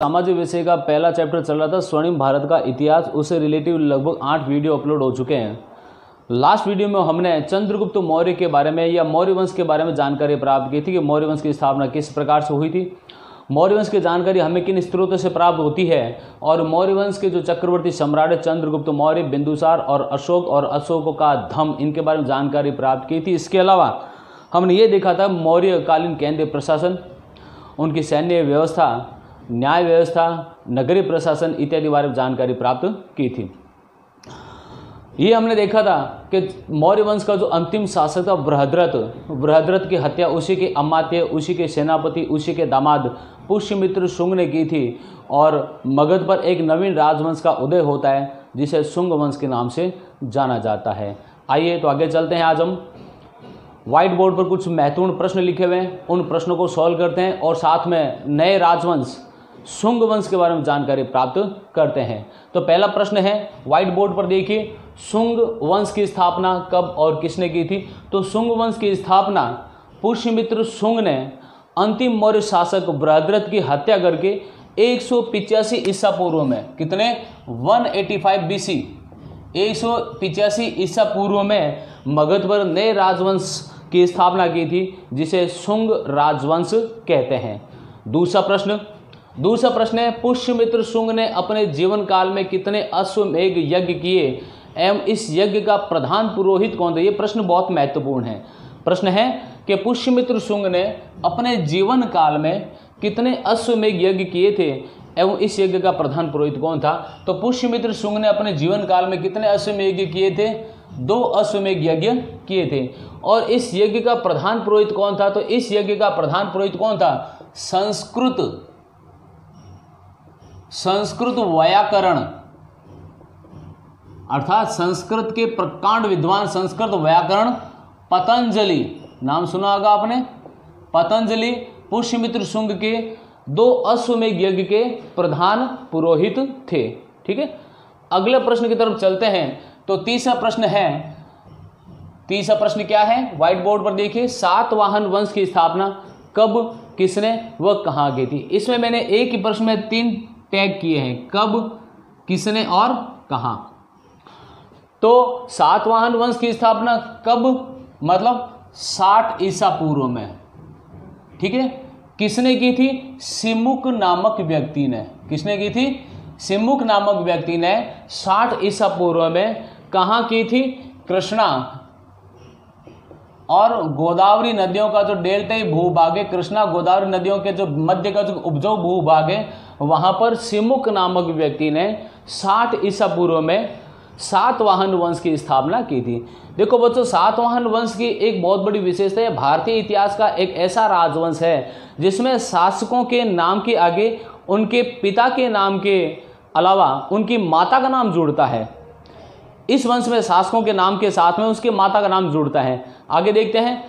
सामाजिक विषय का पहला चैप्टर चल रहा था स्वर्णिम भारत का इतिहास। उससे रिलेटिव लगभग 8 वीडियो अपलोड हो चुके हैं। लास्ट वीडियो में हमने चंद्रगुप्त मौर्य के बारे में या मौर्य वंश के बारे में जानकारी प्राप्त की थी कि मौर्य वंश की स्थापना किस प्रकार से हुई थी, मौर्य वंश की जानकारी हमें किन स्रोतों से प्राप्त होती है, और मौर्य वंश के जो चक्रवर्ती सम्राट चंद्रगुप्त मौर्य, बिंदुसार और अशोक का धम, इनके बारे में जानकारी प्राप्त की थी। इसके अलावा हमने ये देखा था मौर्यकालीन केंद्रीय प्रशासन, उनकी सैन्य व्यवस्था, न्याय व्यवस्था, नगरीय प्रशासन इत्यादि बारे में जानकारी प्राप्त की थी। ये हमने देखा था कि मौर्य वंश का जो अंतिम शासक था बृहद्रथ की हत्या उसी के अमात्य, उसी के सेनापति, उसी के दामाद पुष्यमित्र शुंग ने की थी, और मगध पर एक नवीन राजवंश का उदय होता है जिसे शुंग वंश के नाम से जाना जाता है। आइए तो आगे चलते हैं। आज हम व्हाइट बोर्ड पर कुछ महत्वपूर्ण प्रश्न लिखे हुए हैं, उन प्रश्नों को सॉल्व करते हैं और साथ में नए राजवंश शुंग वंश के बारे में जानकारी प्राप्त करते हैं। तो पहला प्रश्न है, व्हाइट बोर्ड पर देखिए, शुंग वंश की स्थापना कब और किसने की थी? तो शुंग वंश की स्थापना पुष्यमित्र शुंग ने अंतिम मौर्य शासक बृहद्रथ की हत्या करके 185 ईसा पूर्व में, कितने 185 BC, 185 ईसा पूर्व में मगध पर नए राजवंश की स्थापना की थी जिसे शुंग राजवंश कहते हैं। दूसरा प्रश्न है, पुष्यमित्र शुंग ने अपने जीवन काल में कितने अश्वमेध यज्ञ किए एवं इस यज्ञ का प्रधान पुरोहित कौन था? ये प्रश्न बहुत महत्वपूर्ण है। प्रश्न है कि पुष्यमित्र शुंग ने अपने जीवन काल में कितने अश्वमेध यज्ञ किए थे एवं इस यज्ञ का प्रधान पुरोहित कौन था? तो पुष्यमित्र शुंग ने अपने जीवन काल में कितने अश्वमेध यज्ञ किए थे? 2 अश्वमेध यज्ञ किए थे। और इस यज्ञ का प्रधान पुरोहित कौन था? तो इस यज्ञ का प्रधान पुरोहित कौन था? संस्कृत व्याकरण, अर्थात संस्कृत के प्रकांड विद्वान, संस्कृत व्याकरण पतंजलि, नाम सुना होगा आपने, पतंजलि पुष्यमित्र शुंग के 2 अश्वमेध यज्ञ के प्रधान पुरोहित थे। ठीक है, अगले प्रश्न की तरफ चलते हैं। तो तीसरा प्रश्न क्या है? व्हाइट बोर्ड पर देखिए, सातवाहन वंश की स्थापना कब, किसने व कहाँ की थी? इसमें मैंने एक ही प्रश्न में 3 टैग किए हैं, कब, किसने और कहाँ। तो सातवाहन वंश की स्थापना कब, मतलब 60 ईसा पूर्व में। ठीक है, किसने की थी? सिमुक नामक व्यक्ति ने। किसने की थी? सिमुक नामक व्यक्ति ने 60 ईसा पूर्व में कहाँ की थी? कृष्णा और गोदावरी नदियों का जो डेल्टाई भूभाग है, कृष्णा गोदावरी नदियों के जो मध्य का जो उपजाऊ भूभाग है, वहां पर सिमुक नामक व्यक्ति ने 60 ईसा पूर्व में सातवाहन वंश की स्थापना की थी। देखो बच्चों, सातवाहन वंश की एक बहुत बड़ी विशेषता है, भारतीय इतिहास का एक ऐसा राजवंश है जिसमें शासकों के नाम के आगे उनके पिता के नाम के अलावा उनकी माता का नाम जुड़ता है। इस वंश में शासकों के नाम के साथ में उसके माता का नाम जुड़ता है। आगे देखते हैं।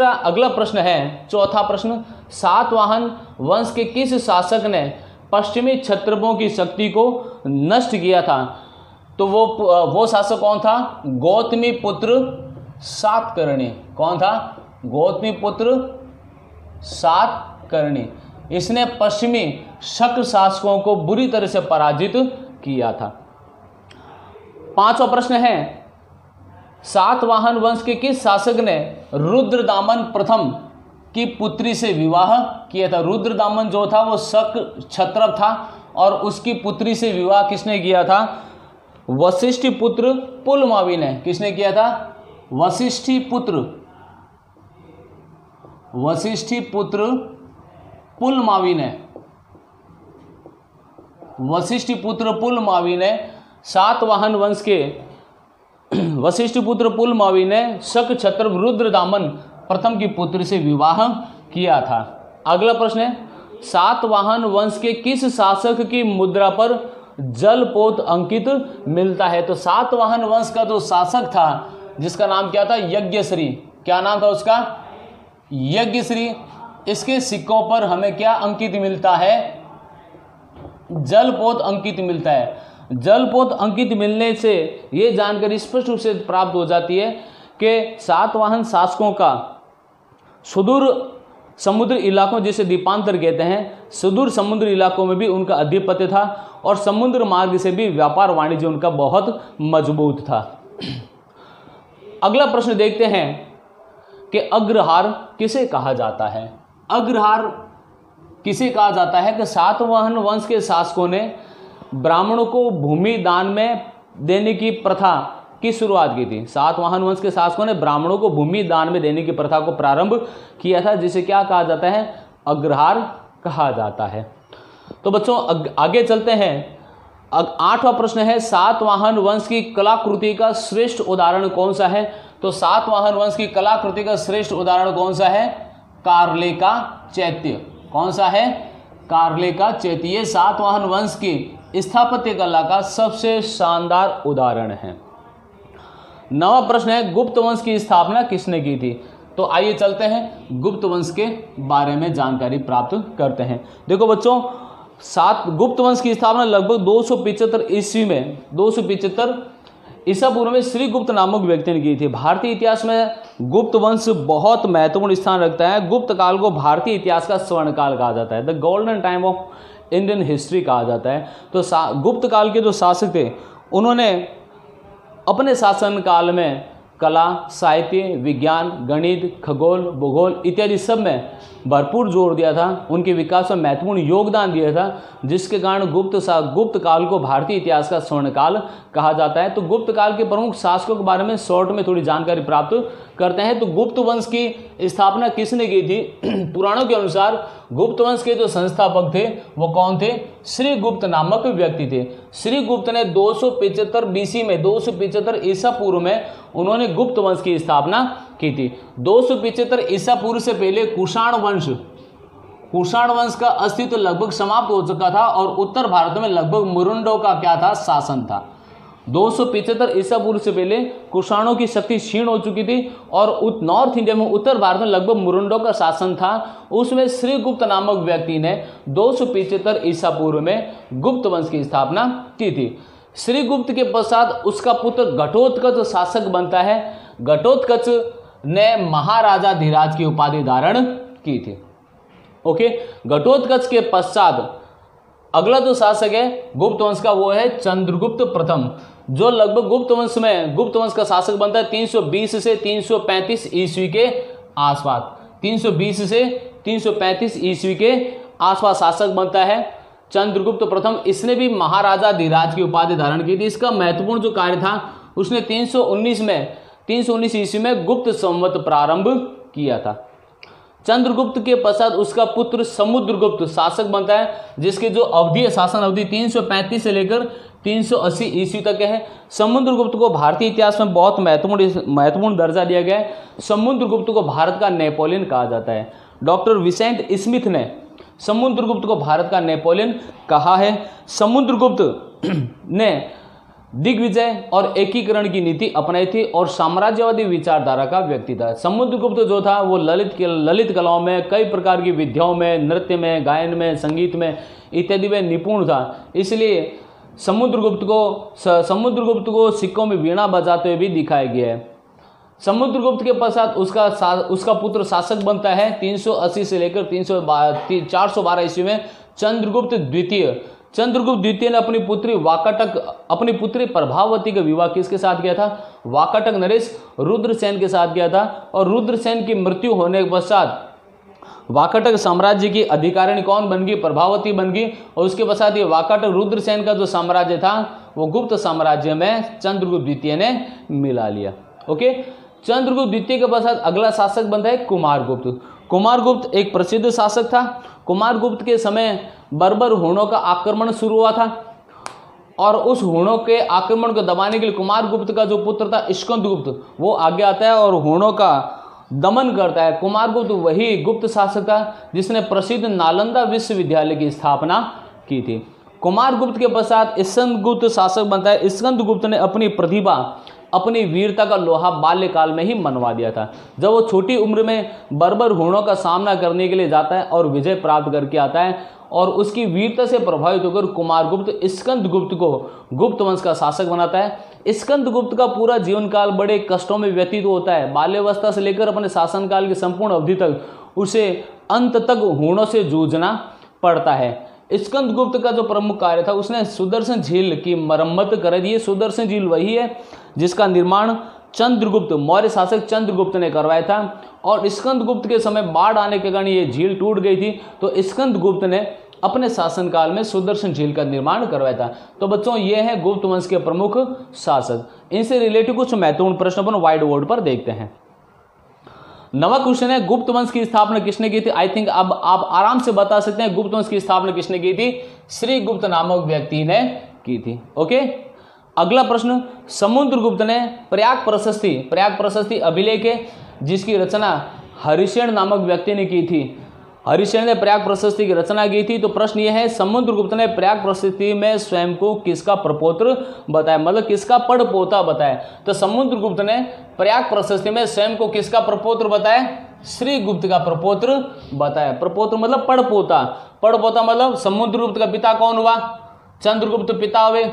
अगला प्रश्न है, चौथा प्रश्न, सातवाहन वंश के किस शासक ने पश्चिमी क्षत्रपों की शक्ति को नष्ट किया था? तो वो शासक कौन था? गौतमी पुत्र सातकर्णी। कौन था? गौतमी पुत्र सातकर्णी। इसने पश्चिमी शक शासकों को बुरी तरह से पराजित किया था। 5वां प्रश्न है, सातवाहन वंश के किस शासक ने रुद्रदामन प्रथम की पुत्री से विवाह किया था? रुद्रदामन जो था वो शक क्षत्रप था और उसकी पुत्री से विवाह किसने किया था? वशिष्ठी पुत्र पुलमावी ने। किसने किया था? वशिष्ठी पुत्र पुलमावी ने। वशिष्ठी पुत्र पुलमावी ने सातवाहन वंश के वशिष्ठपुत्र पुलमावी ने शक क्षत्रप रुद्रदामन प्रथम की पुत्री से विवाह किया था। अगला प्रश्न है, सातवाहन वंश के किस शासक की मुद्रा पर जलपोत अंकित मिलता है? तो सातवाहन वंश का जो शासक था जिसका नाम क्या था? यज्ञश्री। क्या नाम था उसका? यज्ञश्री। इसके सिक्कों पर हमें क्या अंकित मिलता है? जलपोत अंकित मिलता है। जलपोत अंकित मिलने से ये जानकारी स्पष्ट रूप से प्राप्त हो जाती है कि सातवाहन शासकों का सुदूर समुद्री इलाकों जिसे द्वीपांतर कहते हैं, सुदूर समुद्री इलाकों में भी उनका आधिपत्य था और समुद्र मार्ग से भी व्यापार वाणिज्य उनका बहुत मजबूत था। अगला प्रश्न देखते हैं कि अग्रहार किसे कहा जाता है। अग्रहार किसे कहा जाता है कि सातवाहन वंश के शासकों ने ब्राह्मणों को भूमि दान में देने की प्रथा की शुरुआत की थी। सातवाहन वंश के शासकों ने ब्राह्मणों को भूमि दान में देने की प्रथा को प्रारंभ किया था, जिसे क्या कहा जाता है, अग्रहार कहा जाता है। तो बच्चों आगे चलते हैं। 8वां प्रश्न है, सातवाहन वंश की कलाकृति का श्रेष्ठ उदाहरण कौन सा है। तो सातवाहन वंश की कलाकृति का श्रेष्ठ उदाहरण कौन सा है, कार्ले का चैत्य। कौन सा है, कार्ले का चैत्य। ये सातवाहन वंश की स्थापत्य कला का सबसे शानदार उदाहरण है। 9वां प्रश्न है, गुप्त वंश की स्थापना किसने की थी। तो आइए चलते हैं गुप्त वंश के बारे में जानकारी प्राप्त करते हैं। देखो बच्चों, गुप्त वंश की स्थापना लगभग 275 ईस्वी में, 275 ईसा पूर्व में श्री गुप्त नामक व्यक्ति ने की थी। भारतीय इतिहास में गुप्त वंश बहुत महत्वपूर्ण स्थान रखता है। गुप्त काल को भारतीय इतिहास का स्वर्ण काल कहा जाता है, the golden time of Indian history कहा जाता है। तो गुप्त काल के जो शासक थे उन्होंने अपने शासन काल में कला, साहित्य, विज्ञान, गणित, खगोल, भूगोल इत्यादि सब में भरपूर जोर दिया था। उनके विकास में महत्वपूर्ण योगदान दिया था, जिसके कारण गुप्त काल को भारतीय इतिहास का स्वर्ण काल कहा जाता है। तो गुप्त काल के प्रमुख शासकों के बारे में शॉर्ट में थोड़ी जानकारी प्राप्त करते हैं। तो गुप्त वंश की स्थापना किसने की थी। पुराणों के अनुसार गुप्त वंश के जो संस्थापक थे वो कौन थे, श्री गुप्त नामक व्यक्ति थे। श्री गुप्त ने 275 बीसी में, 275 ईसा पूर्व में उन्होंने गुप्त वंश की स्थापना की थी। 275 ईसा पूर्व से पहले कुषाण वंश का अस्तित्व लगभग समाप्त हो चुका था और उत्तर भारत में लगभग मुरुंडों का क्या था, शासन था। 275 ईसा पूर्व से पहले कुषाणों की शक्ति क्षीण हो चुकी थी और नॉर्थ इंडिया में, उत्तर भारत में लगभग मुरुंडों का शासन था। उसमें श्री गुप्त नामक व्यक्ति ने 275 ईसा पूर्व में गुप्त वंश की स्थापना की थी। श्री गुप्त के पश्चात उसका पुत्र घटोत्कच शासक बनता है। घटोत्कच ने महाराजा धीराज की उपाधि धारण की थी। ओके, घटोत्कच के पश्चात अगला जो शासक है गुप्त वंश का वो है चंद्रगुप्त प्रथम, जो लगभग गुप्त वंश का शासक बनता है 320 से 335 ईस्वी के आसपास। 320 से 335 ईस्वी के आसपास शासक बनता है चंद्रगुप्त प्रथम। इसने भी महाराजा धीराज की उपाधि धारण की थी। इसका महत्वपूर्ण जो कार्य था, उसने 319 ईस्वी में गुप्त संवत प्रारंभ किया था। चंद्रगुप्त के पश्चात उसका पुत्र समुद्रगुप्त शासक बनता है, जिसकी जो अवधि है, शासन अवधि 335 से लेकर 380 ईस्वी तक है। समुद्रगुप्त को भारतीय इतिहास में बहुत महत्वपूर्ण दर्जा दिया गया है। समुद्रगुप्त को भारत का नेपोलियन कहा जाता है। डॉक्टर विसेंट स्मिथ ने समुद्रगुप्त को भारत का नेपोलियन कहा है। समुद्रगुप्त ने दिग्विजय और एकीकरण की नीति अपनाई थी और साम्राज्यवादी विचारधारा का व्यक्ति था। समुद्रगुप्त जो था वो ललित कलाओं में, कई प्रकार की विद्याओं में, नृत्य में, गायन में, संगीत में इत्यादि में निपुण था। इसलिए समुद्रगुप्त को सिक्कों में वीणा बजाते हुए भी दिखाया गया है। समुद्रगुप्त के पश्चात उसका पुत्र शासक बनता है 380 से लेकर 412 ईस्वी में चंद्रगुप्त द्वितीय। चंद्रगुप्त द्वितीय ने अपनी पुत्री प्रभावती का विवाह किसके साथ किया था, वाकाटक नरेश रुद्रसेन के साथ किया था। और रुद्रसेन की मृत्यु होने के पश्चात वाकाटक साम्राज्य की अधिकारिणी कौन बन गई, प्रभावती बन गई। और उसके पश्चात ये वाकाटक रुद्रसेन का जो साम्राज्य था वो गुप्त साम्राज्य में चंद्रगुप्त द्वितीय ने मिला लिया। ओके, चंद्रगुप्त द्वितीय के पश्चात अगला शासक बनता है कुमारगुप्त। कुमारगुप्त एक प्रसिद्ध शासक था। कुमारगुप्त के समय बर्बर हुणों का आक्रमण शुरू हुआ था और उस हुणों के आक्रमण को दबाने के लिए कुमारगुप्त का जो पुत्र था स्कंदगुप्त, वो आगे आता है और हुणों का दमन करता है। कुमारगुप्त वही गुप्त शासक था जिसने प्रसिद्ध नालंदा विश्वविद्यालय की स्थापना की थी। कुमारगुप्त के पश्चात स्कंदगुप्त शासक बनता है। स्कंदगुप्त ने अपनी प्रतिभा, अपनी वीरता का लोहा बाल्यकाल में ही मनवा दिया था। जब वो छोटी उम्र में बर्बर हुणों का सामना करने के लिए जाता है और विजय प्राप्त करके आता है और उसकी वीरता से प्रभावित होकर कुमारगुप्त स्कंदगुप्त को गुप्त वंश का शासक बनाता है। स्कंदगुप्त का पूरा जीवन काल बड़े कष्टों में व्यतीत होता है। बाल्यावस्था से लेकर अपने शासनकाल की संपूर्ण अवधि तक उसे अंत तक हूणों से जूझना पड़ता है। स्कंदगुप्त का जो प्रमुख कार्य था, उसने सुदर्शन झील की मरम्मत कर दी। सुदर्शन झील वही है जिसका निर्माण चंद्रगुप्त, मौर्य शासक चंद्रगुप्त ने करवाया था। और स्कंदगुप्त के समय बाढ़ आने के कारण ये झील टूट गई थी, तो स्कंदगुप्त ने अपने शासनकाल में सुदर्शन झील का निर्माण करवाया था। तो बच्चों ये है गुप्त वंश के प्रमुख शासक। इनसे रिलेटेड कुछ महत्वपूर्ण प्रश्न अपन वाइट बोर्ड पर देखते हैं। नवा क्वेश्चन है, गुप्त वंश की स्थापना किसने की थी? आई थिंक अब आप आराम से बता सकते हैं गुप्त वंश की स्थापना किसने की थी? श्री गुप्त नामक व्यक्ति ने की थी। ओके, अगला प्रश्न, समुद्रगुप्त ने प्रयाग प्रशस्ति अभिलेख है जिसकी रचना हरिसेन नामक व्यक्ति ने की थी। हरिसेन ने प्रयाग प्रशस्ति की रचना की थी। तो प्रश्न यह है, समुद्रगुप्त ने प्रयाग प्रशस्ति में स्वयं को किसका प्रपौत्र बताया, मतलब किसका पड़पोता बताया? तो समुद्रगुप्त ने प्रयाग प्रशस्ति में स्वयं को किसका प्रपौत्र बताया? श्री गुप्त का प्रपौत्र बताया। प्रपौत्र मतलब पड़पोता। पड़पोता मतलब समुद्रगुप्त का पिता कौन हुआ? चंद्रगुप्त पिता हुए,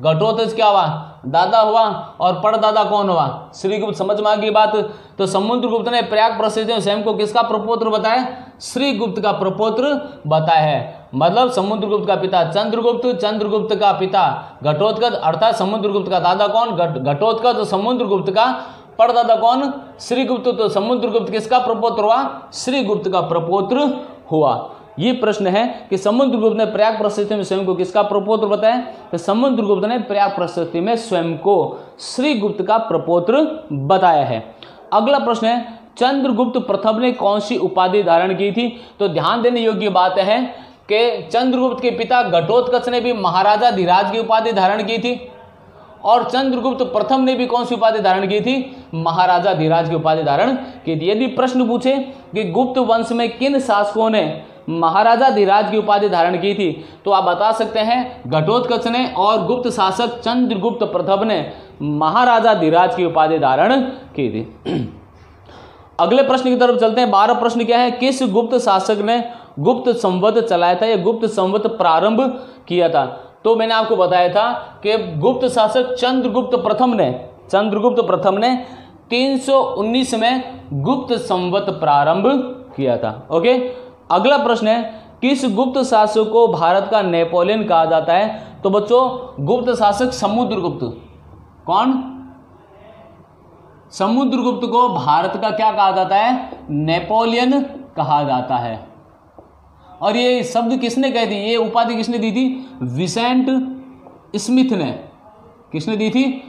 घटोत्कच क्या हुआ? दादा हुआ, और पड़दादा कौन हुआ? श्रीगुप्त। समझ में आ गई बात? तो समुद्रगुप्त ने प्रयाग प्रशस्ति में स्वयं को किसका प्रपौत्र बताया? श्रीगुप्त का प्रपौत्र बताया है। मतलब समुद्रगुप्त का पिता चंद्रगुप्त, चंद्रगुप्त का पिता घटोत्कच, अर्थात समुद्रगुप्त का दादा कौन? घटोत्कच। तो समुद्रगुप्त का पड़दादा कौन? श्रीगुप्त। तो समुद्रगुप्त किसका प्रपौत्र हुआ? श्रीगुप्त का प्रपौत्र हुआ। ये प्रश्न है कि समुद्रगुप्त ने प्रयाग प्रशस्ति में स्वयं को किसका प्रपौत्र बताया? तो समुद्रगुप्त ने प्रयाग प्रशस्ति में स्वयं को श्रीगुप्त का प्रपौत्र बताया है। अगला प्रश्न है, चंद्रगुप्त प्रथम ने कौन सी उपाधि धारण की थी? तो ध्यान देने योग्य बात है कि चंद्रगुप्त के पिता घटोत्कच ने भी महाराजा धीराज की उपाधि धारण की थी, और चंद्रगुप्त प्रथम ने भी कौन सी उपाधि धारण की थी? महाराजा धीराज की उपाधि धारण की थी। यदि प्रश्न पूछे कि गुप्त वंश में किन शासकों ने महाराजा धीराज की उपाधि धारण की थी, तो आप बता सकते हैं घटोत्कच ने, और गुप्त शासक चंद्रगुप्त प्रथम ने महाराजा धीराज की उपाधि धारण की थी। अगले प्रश्न की तरफ चलते हैं। 12 प्रश्न क्या है, किस गुप्त शासक ने गुप्त संवत चलाया था या गुप्त संवत प्रारंभ किया था? तो मैंने आपको बताया था कि गुप्त शासक चंद्रगुप्त प्रथम ने 319 में गुप्त संवत प्रारंभ किया था। ओके, अगला प्रश्न है, किस गुप्त शासक को भारत का नेपोलियन कहा जाता है? तो बच्चों गुप्त शासक समुद्रगुप्त। कौन? समुद्रगुप्त को भारत का क्या कहा जाता है? नेपोलियन कहा जाता है। और ये शब्द किसने कह दी, ये उपाधि किसने दी थी? विसेंट स्मिथ ने। किसने दी थी?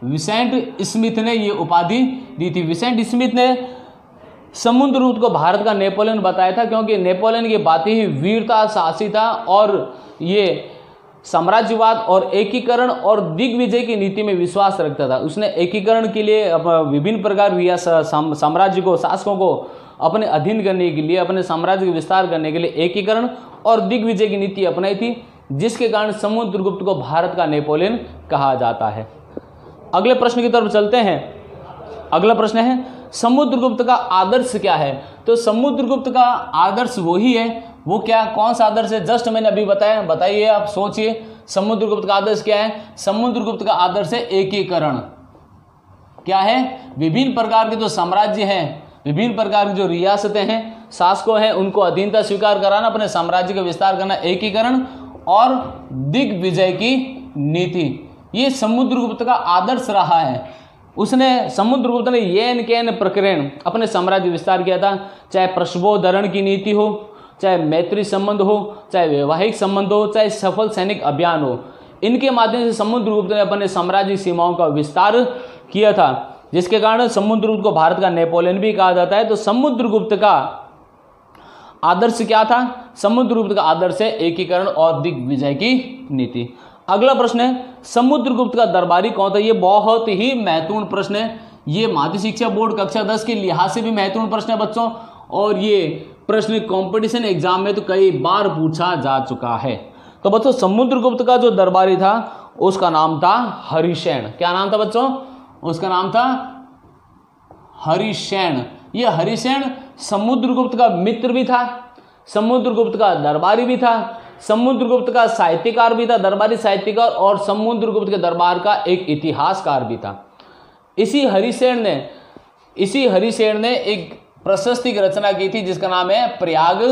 विसेंट स्मिथ ने ये उपाधि दी थी। विसेंट स्मिथ ने समुद्रगुप्त को भारत का नेपोलियन बताया था, क्योंकि नेपोलियन की बातें ही वीरता, साहसी था, और ये साम्राज्यवाद और एकीकरण और दिग्विजय की नीति में विश्वास रखता था। उसने एकीकरण के लिए विभिन्न प्रकार साम्राज्य को, शासकों को अपने अधीन करने के लिए, अपने साम्राज्य का विस्तार करने के लिए एकीकरण और दिग्विजय की नीति अपनाई थी, जिसके कारण समुद्रगुप्त को भारत का नेपोलियन कहा जाता है। अगले प्रश्न की तरफ चलते हैं। अगला प्रश्न है, समुद्रगुप्त का आदर्श क्या है? तो समुद्रगुप्त का आदर्श वही है, वो क्या, कौन सा आदर्श है? जस्ट मैंने अभी बताया, बताइए आप, सोचिए समुद्रगुप्त का आदर्श क्या है? समुद्रगुप्त का आदर्श है एकीकरण। क्या है? विभिन्न प्रकार के जो साम्राज्य हैं, विभिन्न प्रकार की जो रियासतें हैं, शासकों हैं, उनको अधीनता स्वीकार कराना, अपने साम्राज्य का विस्तार करना, एकीकरण और दिग्विजय की नीति, ये समुद्रगुप्त का आदर्श रहा है। समुद्रगुप्त ने येन केन प्रकरण अपने साम्राज्य विस्तार किया था, चाहे प्रसवोद्धरण की नीति हो, चाहे मैत्री संबंध हो, चाहे वैवाहिक संबंध हो, चाहे सफल सैनिक अभियान हो, इनके माध्यम से समुद्रगुप्त ने अपने साम्राज्य सीमाओं का विस्तार किया था, जिसके कारण समुद्रगुप्त को भारत का नेपोलियन भी कहा जाता है। तो समुद्रगुप्त का आदर्श क्या था? समुद्रगुप्त का आदर्श है एकीकरण और दिग्विजय की नीति। अगला प्रश्न है, समुद्रगुप्त का दरबारी कौन था? ये बहुत ही महत्वपूर्ण प्रश्न है। ये माध्यमिक शिक्षा बोर्ड कक्षा 10 के लिहाज से भी महत्वपूर्ण प्रश्न है बच्चों, और ये प्रश्न कंपटीशन एग्जाम में तो कई बार पूछा जा चुका है। तो बच्चों समुद्रगुप्त का जो दरबारी था उसका नाम था हरिसेन। क्या नाम था बच्चों? उसका नाम था हरिसेन। ये हरिसेन समुद्रगुप्त का मित्र भी था, समुद्रगुप्त का दरबारी भी था, समुद्रगुप्त का साहित्यकार भी था, दरबारी साहित्यकार, और समुद्रगुप्त के दरबार का एक इतिहासकार भी था। इसी हरिसेन ने एक प्रशस्ति की रचना की थी जिसका नाम है प्रयाग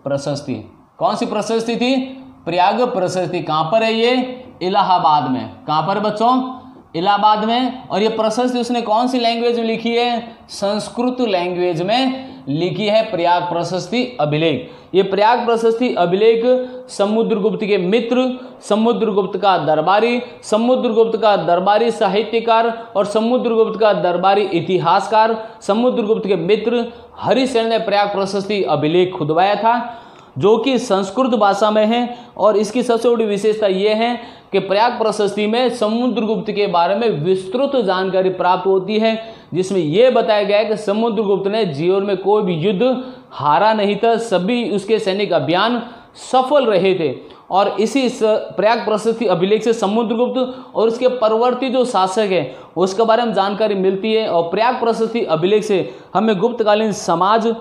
प्रशस्ति। कौन सी प्रशस्ति थी? प्रयाग प्रशस्ति। कहां पर है ये? इलाहाबाद में। कहां पर बच्चों? इलाहाबाद में। और ये प्रशस्ति उसने कौन सी लैंग्वेज में लिखी है? संस्कृत लैंग्वेज में लिखी है, प्रयाग प्रशस्ति अभिलेख। ये प्रयाग प्रशस्ति अभिलेख समुद्रगुप्त के मित्र, समुद्रगुप्त का दरबारी, समुद्रगुप्त का दरबारी साहित्यकार और समुद्रगुप्त का दरबारी इतिहासकार, समुद्रगुप्त के मित्र हरिसेन ने प्रयाग प्रशस्ति अभिलेख खुदवाया था, जो कि संस्कृत भाषा में है। और इसकी सबसे बड़ी विशेषता यह है कि प्रयाग प्रशस्ति में समुद्रगुप्त के बारे में विस्तृत जानकारी प्राप्त होती है, जिसमें यह बताया गया है कि समुद्रगुप्त ने जीवन में कोई भी युद्ध हारा नहीं था, सभी उसके सैनिक अभियान सफल रहे थे। और इसी प्रयाग प्रशस्ति अभिलेख से समुद्रगुप्त और उसके परवर्ती जो शासक है उसके बारे में जानकारी मिलती है। और प्रयाग प्रशस्ति अभिलेख से हमें गुप्तकालीन समाज,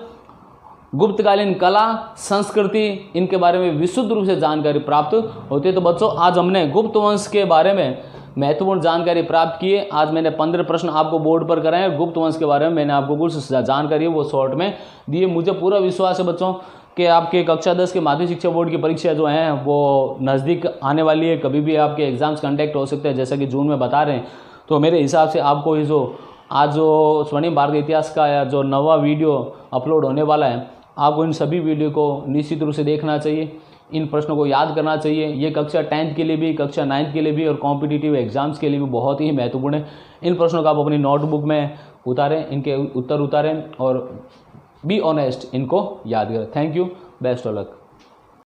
गुप्तकालीन कला, संस्कृति, इनके बारे में विशुद्ध रूप से जानकारी प्राप्त होती है। तो बच्चों, आज हमने गुप्त वंश के बारे में महत्वपूर्ण जानकारी प्राप्त की है। आज मैंने 15 प्रश्न आपको बोर्ड पर कराए। गुप्त वंश के बारे में मैंने आपको कुछ जानकारी वो शॉर्ट में दी है। मुझे पूरा विश्वास है बच्चों कि आपके कक्षा 10 के माध्यमिक शिक्षा बोर्ड की परीक्षा जो हैं वो नज़दीक आने वाली है। कभी भी आपके एग्जाम्स कंडक्ट हो सकते हैं, जैसा कि जून में बता रहे हैं। तो मेरे हिसाब से आपको ये जो आज जो स्वर्णिम भारतीय इतिहास का जो नवा वीडियो अपलोड होने वाला है, आपको इन सभी वीडियो को निश्चित रूप से देखना चाहिए, इन प्रश्नों को याद करना चाहिए। ये कक्षा 10th के लिए भी, कक्षा 9th के लिए भी और कॉम्पिटिटिव एग्जाम्स के लिए भी बहुत ही महत्वपूर्ण है। इन प्रश्नों को आप अपनी नोटबुक में उतारें, इनके उत्तर उतारें और बी ऑनेस्ट, इनको याद करें। Thank you, best of luck.